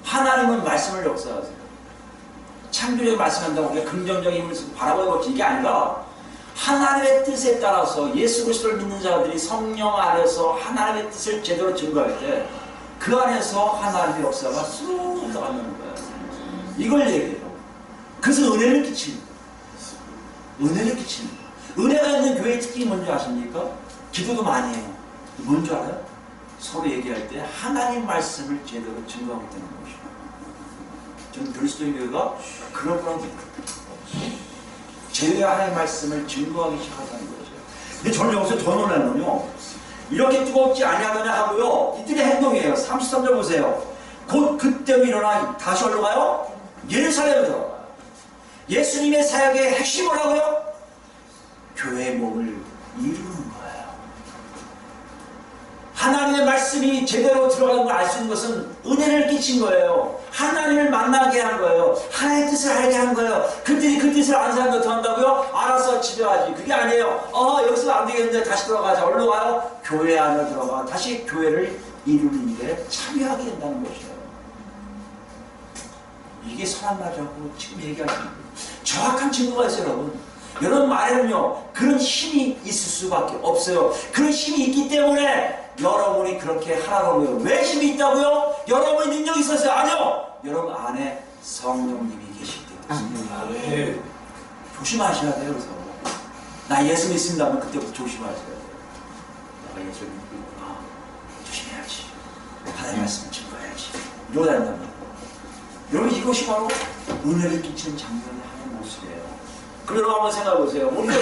Speaker 1: 하나님은 말씀을 역사하세요. 창조력이 말씀한다고 우리가 긍정적인 힘을 쓰고 바라보고 있지 이게 아니라 하나님의 뜻에 따라서 예수 그리스도를 믿는 자들이 성령 안에서 하나님의 뜻을 제대로 증거할 때 그 안에서 하나님의 역사가 쑥 들어가는 거예요. 이걸 얘기해요. 그래서 은혜를 끼치는 거예요. 은혜를 끼치는 거예요. 은혜가 있는 교회의 특징이 뭔지 아십니까? 기도도 많이 해요. 뭔지 알아요? 서로 얘기할 때 하나님 말씀을 제대로 증거하게 되는 것이에요. 저는 그리스도인 교회가 그런 거라고 생각해요. 제대로 하나님의 말씀을 증거하기 시작한다는 거죠. 근데 저는 여기서 더 놀라는 건요. 이렇게 뜨겁지 아니하느냐 하고요. 이들의 행동이에요. 33절 보세요. 곧 그때로 일어나 다시 어디로 가요? 예루살렘으로 들어가요. 예수님의 사역의 핵심이 뭐라고요? 교회의 몸을 이루는 거예요. 하나님의 말씀이 제대로 들어가는 걸 알 수 있는 것은 은혜를 끼친 거예요. 하나님을 만나게 한 거예요. 하나님의 뜻을 알게 한 거예요. 그들이 그 뜻을 안 사람이 어떻게 한다고요? 알아서 집에 가지. 그게 아니에요. 여기서 안 되겠는데 다시 들어가자. 어디로 가요? 교회 안으로 들어가. 다시 교회를 이루는 일에 참여하게 된다는 것이에요. 이게 선한 지금 얘기하시는 거예요. 정확한 증거가 있어요, 여러분. 여러분 말에는요, 그런 힘이 있을 수밖에 없어요. 그런 힘이 있기 때문에 여러분이 그렇게 하라고 해요. 왜 힘이 있다고요? 여러분이 능력이 있었어요? 아니요! 여러분 안에 성령님이 계시기 때문입니다. 네. 조심하셔야 돼요, 그래서. 나 예수 믿습니다 하면 그때부터 조심하셔야 돼요. 내가 예수를 믿고 있구나. 조심해야지. 하나님의 말씀을 증거해야지. 이러고 다닌단 말이에요. 여러분 이것이 바로 은혜를 끼치는 장면을 하는 모습이에요. 그럼 여러분 한번 생각해 보세요. 우리가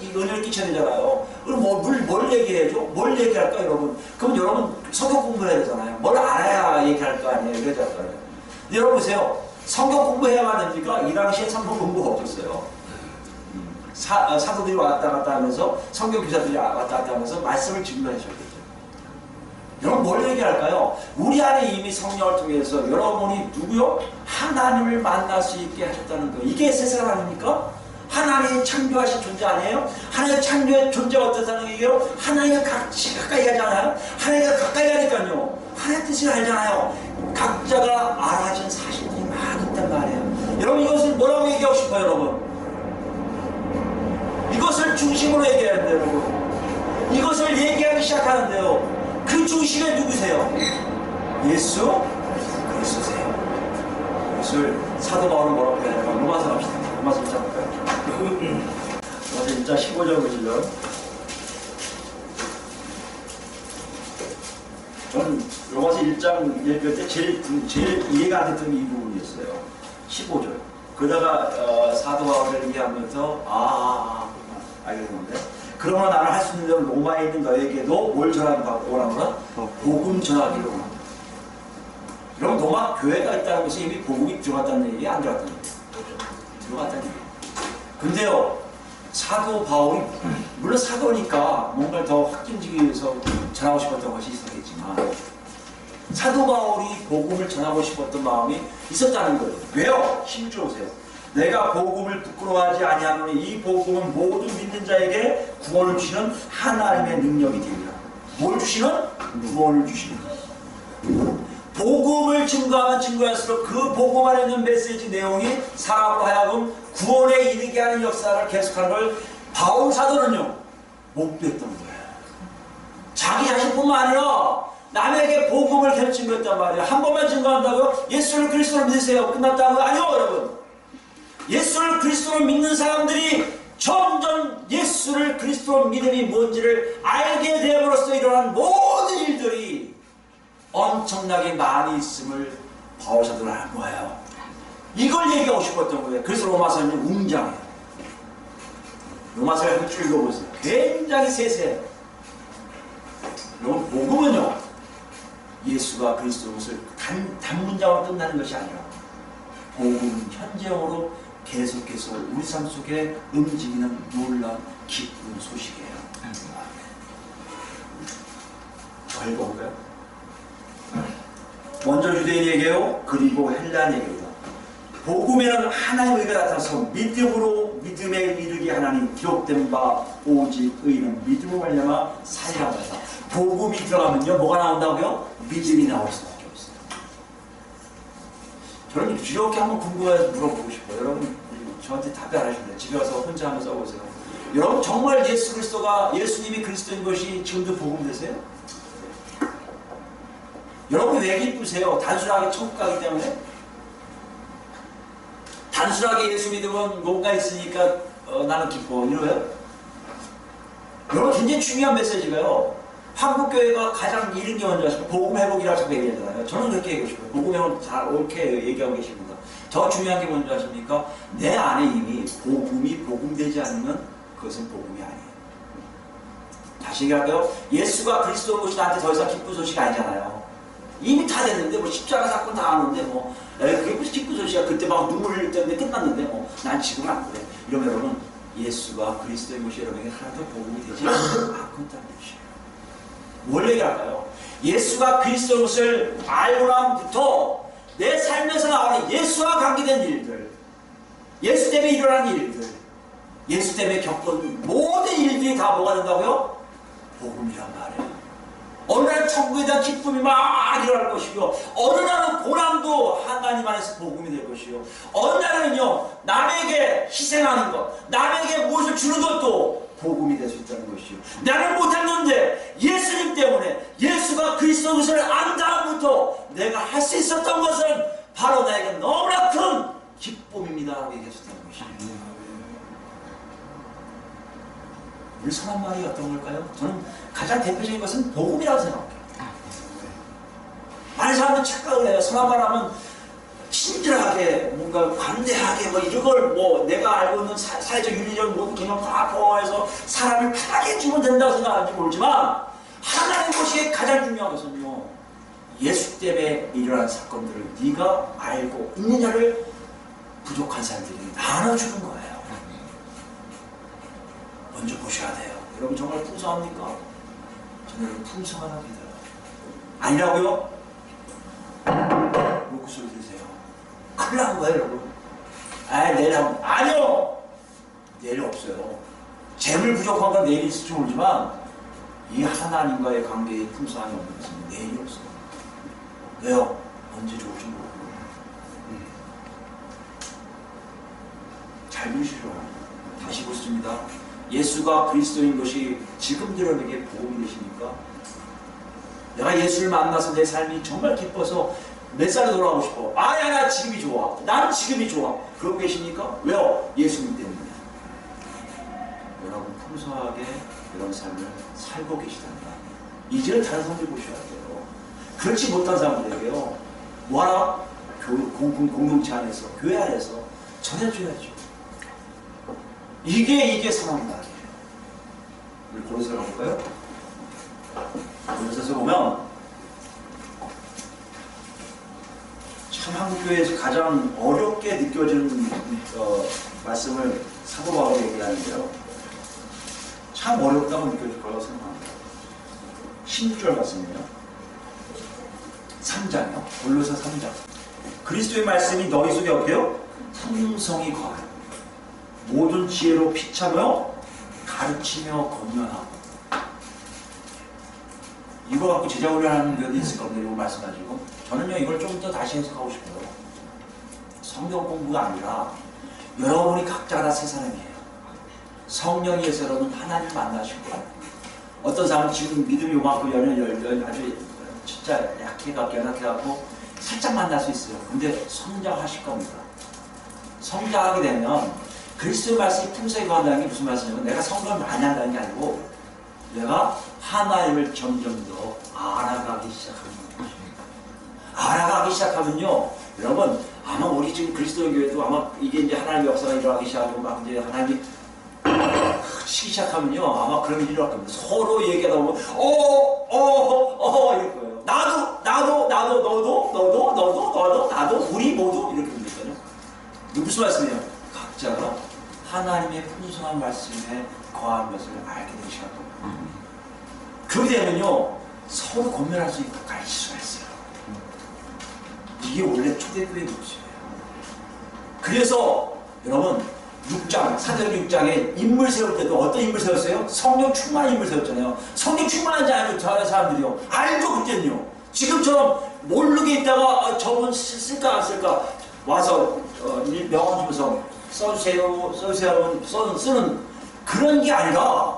Speaker 1: 이 은혜를 끼쳐야 되잖아요. 그럼 뭘 얘기해야죠? 뭘 얘기할까 여러분? 그럼 여러분 성경 공부해야 되잖아요. 뭘 알아야 얘기할 거 아니에요. 이래야 할 거 아니에요. 여러분 보세요. 성경 공부해야만 됩니까? 이 당시에 성경 공부가 없었어요. 사도들이 왔다 갔다 하면서 성경 교사들이 왔다 갔다 하면서 말씀을 증거하셨겠죠. 여러분 뭘 얘기할까요? 우리 안에 이미 성령을 통해서 여러분이 누구요? 하나님을 만날 수 있게 하셨다는 거예요. 이게 세상 아닙니까? 하나님이 창조하신 존재 아니에요? 하나님의 창조의 존재가 어떻다는 얘기예요? 하나님과 가까이 가잖아요? 하나님과 가까이 가니까요. 하나님의 뜻을 알잖아요. 각자가 알아진 사실들이 많이 있단 말이에요. 여러분 이것을 뭐라고 얘기하고 싶어요 여러분? 이것을 중심으로 얘기해야 돼요 여러분. 이것을 얘기하기 시작하는데요. 그 중심에 누구세요? 예수 그리스도세요. 이것을 사도 바울은 뭐라고 해야 될까요? 로마서 갑시다. 로마서 1장 볼까요? 로마서 1장 15절 보시죠. 저는 로마서 1장 읽을 때 제일 이해가 안 됐던 이 부분이었어요. 15절. 그러다가 사도 바울을 얘기하면서 알겠는데 그러나 나는 할 수 있는 대로 로마에 있는 너에게도 뭘 전하기로 원하구나? 복음 전하기로 원한다. 그럼 로마 교회가 있다는 것은 이미 복음이 들어갔다는 얘기, 안 들어갔다는 얘기? 들어갔다는 얘기. 근데요, 사도 바울이 물론 사도니까 뭔가를 더 확증지기 위해서 전하고 싶었던 것이 있었겠지만 사도 바울이 복음을 전하고 싶었던 마음이 있었다는 거예요. 왜요? 힘주어 보세요. 내가 복음을 부끄러워하지 아니하노니 이 복음은 모든 믿는 자에게 구원을 주시는 하나님의 능력이 되리라. 뭘 주시는? 구원을 주시는 거예요. 복음을 증거하면 증거할수록 그 복음 안에 있는 메시지 내용이 사람으로 하여금 구원에 이르게 하는 역사를 계속하는 걸 바울 사도는요 목도했던 거예요. 자기 자신뿐만 아니라 남에게 복음을 계속 증거했단 말이에요. 한 번만 증거한다고요? 예수를 그리스도로 믿으세요. 끝났다고요? 아니요 여러분. 예수를 그리스도로 믿는 사람들이 점점 예수를 그리스도로 믿음이 뭔지를 알게 되므로써 일어난 모든 일들이 엄청나게 많이 있음을 바울 사도는 알 거예요. 이걸 얘기하고 싶었던 거예요. 그래서 로마서는 웅장해요. 로마서를 한번 쭉 읽어보세요. 굉장히 세세해요. 여러분 복음은요 예수가 그리스도인 것을 단 문장으로 끝나는 것이 아니라 복음은 현재형으로 계속해서 우리 삶 속에 움직이는 놀라운 기쁜 소식이에요. 더 읽어볼까요? 먼저 유대인에게요 그리고 헬라인에게요 복음에는 하나님의 의가 나타나서 믿음에 이르게 하나님 기록된 바 오직 의는 믿음으로 말미암아 살리라 하다. 복음이 들어가면요 뭐가 나온다고요? 믿음이 나올 수밖에 없어요. 저는 이렇게 한번 궁금해서 물어보고 싶어요. 여러분 저한테 답변 안 하시면 집에 와서 혼자 한번 써보세요. 여러분 정말 예수 그리스도가 예수님이 그리스도인 것이 지금도 복음 되세요? 여러분 왜 기쁘세요? 단순하게 천국 가기 때문에? 단순하게 예수 믿으면 뭔가 있으니까 나는 기뻐 이러요? 여러분 굉장히 중요한 메시지가요. 한국교회가 가장 이른 게 뭔지 아십니까? 복음 회복이라고 자꾸 얘기하잖아요. 저는 그렇게 얘기하고 싶어요. 복음 회복 잘 옳게 얘기하고 계십니다. 더 중요한 게 뭔지 아십니까? 내 안에 이미 복음이 복음되지 않으면 그것은 복음이 아니에요. 다시 얘기할까요? 예수가 그리스도인 것이 나한테 더 이상 기쁜 소식이 아니잖아요. 이미 다 됐는데 뭐 십자가 사건 다 아는데 뭐 그게 무슨 기쁜 소식이야. 그때 막 눈물 흘릴 때인데 끝났는데 뭐 난 지금은 안 그래. 이러면 여러분 예수가 그리스도인 것이 여러분에게 하나도 복음이 되지 않는다는 것이에요. 뭘 얘기할까요? 예수가 그리스도인 것을 알고 나면부터 내 삶에서 나오는 예수와 관계된 일들, 예수 때문에 일어난 일들, 예수 때문에 겪은 모든 일들이 다 뭐가 된다고요? 복음이란 말이에요. 어느 날 천국에 대한 기쁨이 막 일어날 것이고 어느 날은 고난도 하나님 안에서 복음이 될 것이요 어느 날은요 남에게 희생하는 것, 남에게 무엇을 주는 것도 복음이 될 수 있다는 것이요 나는 못했는데 예수님 때문에 예수가 그리스도 것을 안 다음부터 내가 할 수 있었던 것은 바로 나에게 너무나 큰 기쁨입니다 라고 얘기하셨다는 것이에요. 우리 선한 말이 어떤 걸까요? 저는 가장 대표적인 것은 복음이라고 생각해요. 많은 사람들은 착각을 해요. 선한 말 하면 친절하게, 뭔가 관대하게, 뭐 이런 걸 뭐 내가 알고 있는 사회적 윤리적 모든 개념 다 포함해서 사람을 편하게 해주면 된다고 생각하는지 모르지만, 하나님 보시기에 가장 중요한 것은요, 예수 때문에 일어난 사건들을 네가 알고 있느냐를 부족한 사람들이 나눠주는 거예요. 먼저 보셔야 돼요. 여러분 정말 풍성합니까? 저는 풍성합니다. 아니라고요? 로크 소리 들으세요. 큰일 난 거예요, 여러분. 내일 하면 아니요. 내일 없어요. 재물 부족한 건 내일 있을지 모르지만 이 하나님과의 관계에 풍성함이 없는 것은 내일이 없어요. 왜요? 언제 좋을지 모르고. 잘 보시죠. 다시 보십니다. 예수가 그리스도인 것이 지금도 내게 보험이 되십니까? 내가 예수를 만나서 내 삶이 정말 기뻐서 몇 살에 돌아가고 싶어. 아니야, 나 지금이 좋아. 난 지금이 좋아. 그러고 계십니까? 왜요? 예수님 때문에. 여러분 풍성하게 이런 삶을 살고 계시단다. 이제는 다른 사람들 보셔야 돼요. 그렇지 못한 사람들에게요, 뭐하라? 공동체 안에서, 교회 안에서 전해줘야죠. 이게 선한 말이에요. 우리 고린도서 가볼까요? 고린도서 보면 참 한국교회에서 가장 어렵게 느껴지는 말씀을 사도 바울이 얘기하는데요, 참 어렵다고 느껴질 거라고 생각합니다. 16절 말씀이에요. 3장이요. 골로새 3장. 그리스도의 말씀이 너희 속에 어때요? 풍성히 거하여 모든 지혜로 피차며 가르치며 권면하고. 이거 갖고 제자 훈련하는 분들이 있을 겁니다. 이거 말씀 가지고. 저는요, 이걸 좀 더 다시 해석하고 싶어요. 성경 공부가 아니라 여러분이 각자가 다 새 사람이에요. 성령에서 여러분 하나님 만나시고, 어떤 사람은 지금 믿음이 요만큼 열려 아주 진짜 연약해갖고 살짝 만날 수 있어요. 근데 성장하실 겁니다. 성장하게 되면 그리스도의 말씀이 풍성히 거한다는 게 무슨 말씀이냐면, 내가 성경을 많이 한다는 게 아니고 내가 하나님을 점점 더 알아가기 시작합니다. 알아가기 시작하면요, 여러분 아마 우리 지금 그리스도 교회도 아마 이게 이제 하나님의 역사가 일어나기 시작하고 막 이제 하나님이 치기 시작하면요, 아마 그런 일이 일어날 겁니다. 서로 얘기하다 보면 이럴 거예요. 나도 너도 나도 우리 모두 이렇게 됩니까요. 이게 무슨 말씀이에요? 각자가 하나님의 풍성한 말씀에 거한 것을 알게 되는 시간 겁니다. 그렇게 되면요, 서로 권면할 수 있고 가르칠 수가 있어요. 이게 원래 초대교회의 모습이에요. 그래서 여러분 6장, 사도행 6장에 인물 세울 때도 어떤 인물 세웠어요? 성령 충만한 인물 세웠잖아요. 성령 충만한지 알고 저하는 사람들이요, 알죠. 그때는요, 지금처럼 모르게 있다가 저분 쓸까 안 쓸까 와서 명함 주면서 써주세요 쓰는 그런 게 아니라,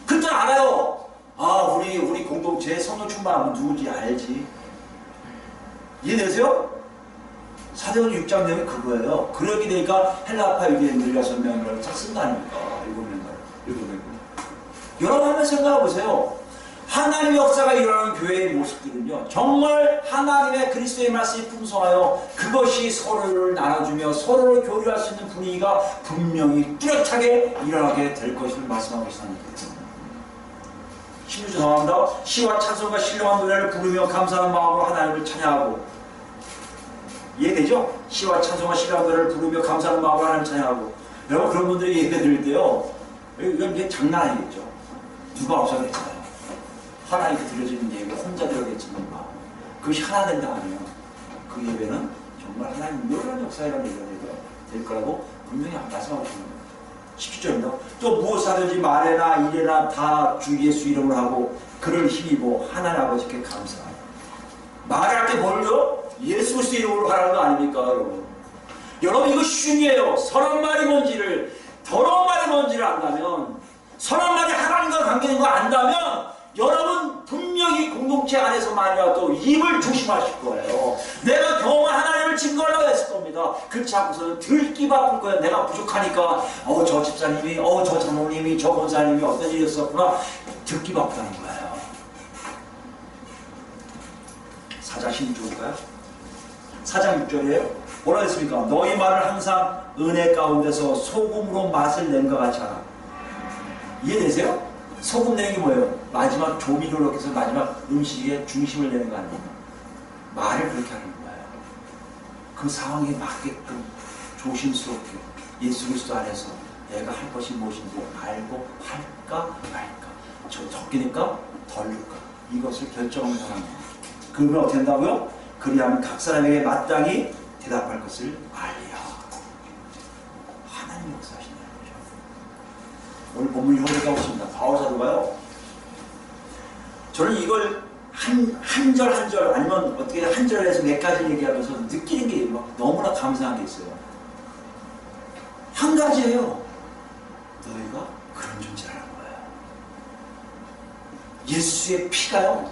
Speaker 1: 그때 알아요. 우리 공동체에 성령 충만하면 누군지 알지. 이해되세요? 사도행 6장 내용이 그거예요. 그러게 되니까 헬라파 유대인들 6명을 딱 쓴 거 아닙니까? 7명. 여러분 한번 생각해 보세요. 하나님의 역사가 일어나는 교회의 모습들은요, 정말 하나님의 그리스도의 말씀이 풍성하여 그것이 서로를 나눠주며 서로를 교류할 수 있는 분위기가 분명히 뚜렷하게 일어나게 될 것을 말씀하고 계시다는 거예요. 16절 나옵니다. 시와 찬송과 신령한 노래를 부르며 감사하는 마음으로 하나님을 찬양하고. 이해되죠? 시와 찬송과 신령한 노래를 부르며 감사하는 마음으로 하나님을 찬양하고. 여러분 그런 분들이 예배 드릴 때요, 이건 이게 장난 아니겠죠. 누가 없어도 괜찮아요. 하나님께 드려지는 예배 혼자 드려야겠지만 그것이 하나 된다 하면 그 예배는 정말 하나님 놀라운 역사라는 예배가 될 거라고 분명히 말씀하고 있는 거예요. 17절입니다. 또 무엇하든지 말에나 일에나 다 주 예수 이름을 하고 그를 힘입어 하나님 아버지께 감사하라. 말할 때 뭘요? 예수 그리스도 이름으로 하라는 거 아닙니까, 여러분? 여러분 이거 쉬운이에요. 선한 말이 뭔지를, 더러운 말이 뭔지를 안다면, 선한 말이 하나님과 관계된 거 안다면 여러분 분명히 공동체 안에서만이라도 입을 조심하실 거예요. 내가 경험한 하나님을 증거하려고 했을 겁니다. 그렇지 않고서는 들기 바쁠 거예요. 내가 부족하니까 저 집사님이 저 장로님이 저 권사님이 어떤 일이 있었구나 듣기 바쁘다는 거예요. 사장 힘 좋을까요? 4장 6절이에요. 뭐라 했습니까? 너희 말을 항상 은혜 가운데서 소금으로 맛을 낸 것 같이 하라. 이해되세요? 소금 내는 게 뭐예요? 마지막 조미료로 이렇게 해서 마지막 음식의 중심을 내는 거 아니에요? 말을 그렇게 하는 거예요. 그 상황에 맞게끔 조심스럽게 예수 그리스도 안에서 내가 할 것이 무엇인지 알고 할까 말까, 저 덕기니까 덜릴까, 이것을 결정하는 사람이에요. 그러면 어떻게 된다고요? 그리하면 각 사람에게 마땅히 대답할 것을 알리라. 하나님이 역사하신다는 거죠. 오늘 본문이 여기가 없습니다. 바울사도가요, 저는 이걸 한 절 한 절 아니면 어떻게 한 절에서 몇 가지 얘기하면서 느끼는 게 막 너무나 감사한 게 있어요. 한 가지예요. 너희가 그런 존재라는 거예요. 예수의 피가요,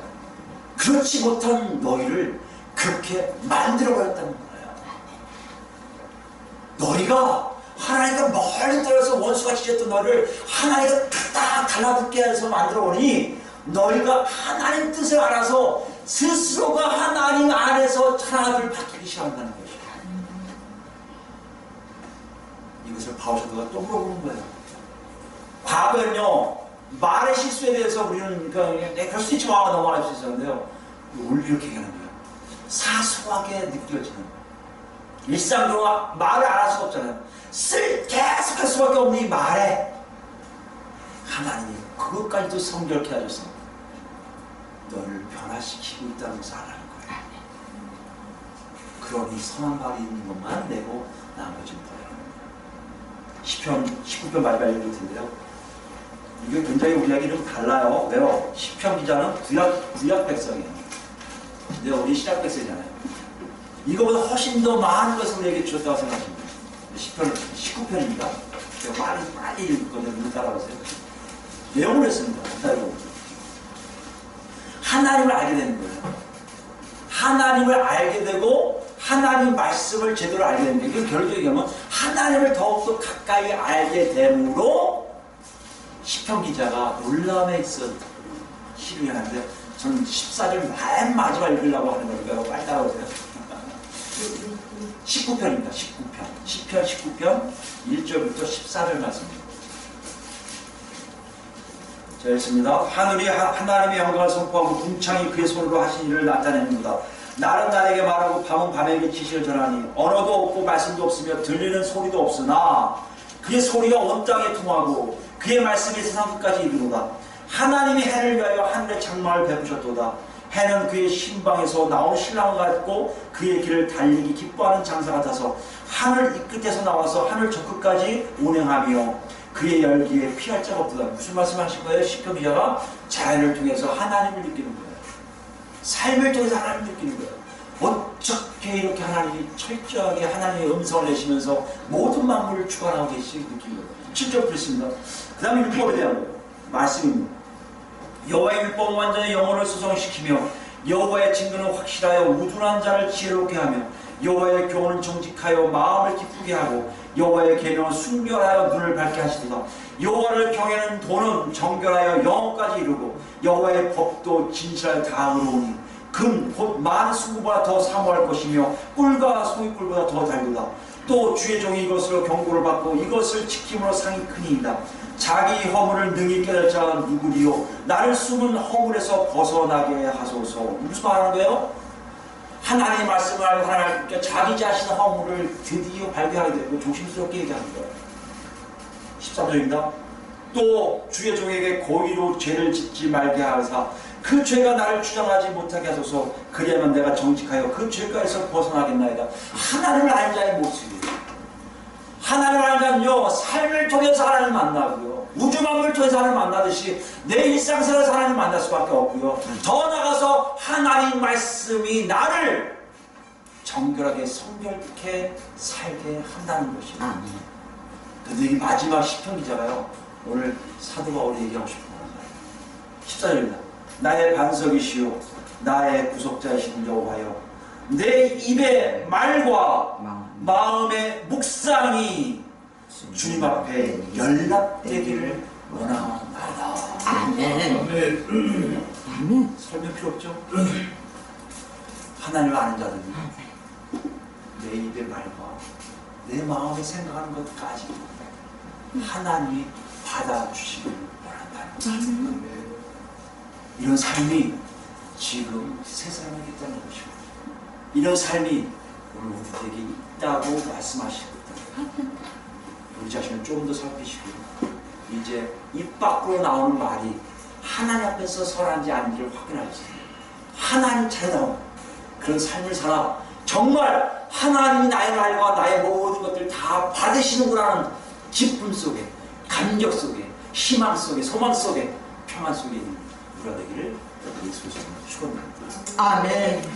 Speaker 1: 그렇지 못한 너희를 그렇게 만들어버렸다는 거예요. 너희가 하나님과 멀리 떨어져서 원수가 찢었던 너를 하나님과 딱 달라붙게 해서 만들어보니 너희가 하나님 뜻을 알아서 스스로가 하나님 안에서 하나님을 바뀌기 시작한다는 것이죠. 이것을 바울사도가 또 물어보는 거예요. 과거는요, 말의 실수에 대해서 우리는 그럴 수 있지만 넘어갈 수 있었는데요, 오늘 이렇게 얘기하는 거예요. 사소하게 느껴지는, 일상적으로 말을 안 할 수가 없잖아요. 계속 할 수밖에 없는 이 말에 하나님이 그것까지도 성결케 하셔서 너를 변화시키고 있다는 것을 알아는 거예요. 그러니 선한 말이 있는 것만 내고 나머지는 버려요. 시편 19편 마지막 읽을 텐데요, 이게 굉장히 우리에게 좀 달라요. 왜요? 시편 기자는 구약 백성이에요. 근데 우리 신약 백성이잖아요. 이거보다 훨씬 더 많은 것을 우리에게 주셨다고 생각합니다. 시편 19편입니다. 제가 빨리 읽거든요. 눈 따라오세요. 내용을 했습니다. 하나님을 알게 되는 거예요. 하나님을 알게 되고 하나님 말씀을 제대로 알게 되는 거예요. 그 결국에 얘기하면 하나님을 더욱더 가까이 알게 됨으로 시편 기자가 놀라움에 있어 시를 하는데, 저는 14절 맨 마지막 읽으려고 하는 거니까요. 빨리 따라오세요. 19편입니다. 19편. 시편 19편 1절부터 14절 말씀입니다. 자, 읽습니다. 하늘이 하나님의 영광을 선포하고 궁창이 그의 손으로 하신 일을 나타내는구나. 날은 날에게 말하고 밤은 밤에게 지시를 전하니 언어도 없고 말씀도 없으며 들리는 소리도 없으나 그의 소리가 온 땅에 통하고 그의 말씀이 세상 끝까지 이르도다. 하나님이 해를 위하여 하늘의 장막을 베푸셨도다. 해는 그의 신방에서 나온 신랑 같고 그의 길을 달리기 기뻐하는 장사 같아서 하늘 이 끝에서 나와서 하늘 저 끝까지 운행하며 그의 열기에 피할 자가 없도다. 무슨 말씀하신 거예요? 시편 기자가 자연을 통해서 하나님을 느끼는 거예요. 삶을 통해서 하나님을 느끼는 거예요. 어떻게 이렇게 하나님이 철저하게 하나님의 음성을 내시면서 모든 만물을 주관하고 계시지 느끼는 거예요. 7절 그랬습니다. 그 다음에 율법에 대한 거예요. 말씀입니다. 여호와의 율법은 완전히 영혼을 소성시키며 여호와의 증거는 확실하여 우둔한 자를 지혜롭게 하며 여호와의 교훈은 정직하여 마음을 기쁘게 하고 여호와의 계명은 순결하여 눈을 밝게 하시도다. 여호와를 경외하는 도는 정결하여 영혼까지 이루고 여호와의 법도 진실하여 다 의로우니 금 곧 많은 순구보다 더 사모할 것이며 꿀과 소위꿀보다 더 달도다. 또 주의 종이 이것으로 경고를 받고 이것을 지킴으로 상이 크니이다. 자기 허물을 능히 깨달을 자가 누구리요? 나를 숨은 허물에서 벗어나게 하소서. 무슨 말 하는 거예요? 하나님의 말씀을 알고 하나님께 자기 자신의 허물을 드디어 발견하게 되고 조심스럽게 얘기하는 거예요. 13절입니다. 또 주의 종에게 고의로 죄를 짓지 말게 하사 그 죄가 나를 주장하지 못하게 하소서. 그리하면 내가 정직하여 그 죄가에서 벗어나겠나이다. 하나님을 아는 자의 모습이에요. 하나님을 아는 자는요, 삶을 통해서 하나님을 만나고요, 우주 만물을 통해서 하나님을 만나듯이 내 일상생활에서 하나님을 만날 수밖에 없고요, 더 나아가서 하나님 말씀이 나를 정결하게 성결케 살게 한다는 것이에요. 근데 이 마지막 시편 기자가요, 오늘 사도 바울이 얘기하고 싶은 거예요. 14절입니다. 나의 반석이시오 나의 구속자이신 여호와여 내 입의 말과 마음의 묵상이 주님 앞에 연락되기를 원하나이다.
Speaker 2: 아멘.
Speaker 1: 설명 필요 없죠? 하나님을 아는 자들은 내 입의 말과 내 마음에 생각하는 것까지 하나님이 받아주시기를 원한다. 이런 삶이 지금 세 사람에게 있다는 것이고 이런 삶이 오늘 우리에게 있다고 말씀하시거든요. 우리 자신을 좀 더 살피시고 이제 입 밖으로 나오는 말이 하나님 앞에서 선한지 아닌지를 확인하세요. 하나님 자유다운 그런 삶을 살아 정말 하나님이 나의 말과 나의 모든 것들 다 받으시는구나는 기쁨 속에 감격 속에 희망 속에 소망 속에 평안 속에 있는 우리가 되기를 예수의 이름으로 축원합니다.
Speaker 2: 아멘.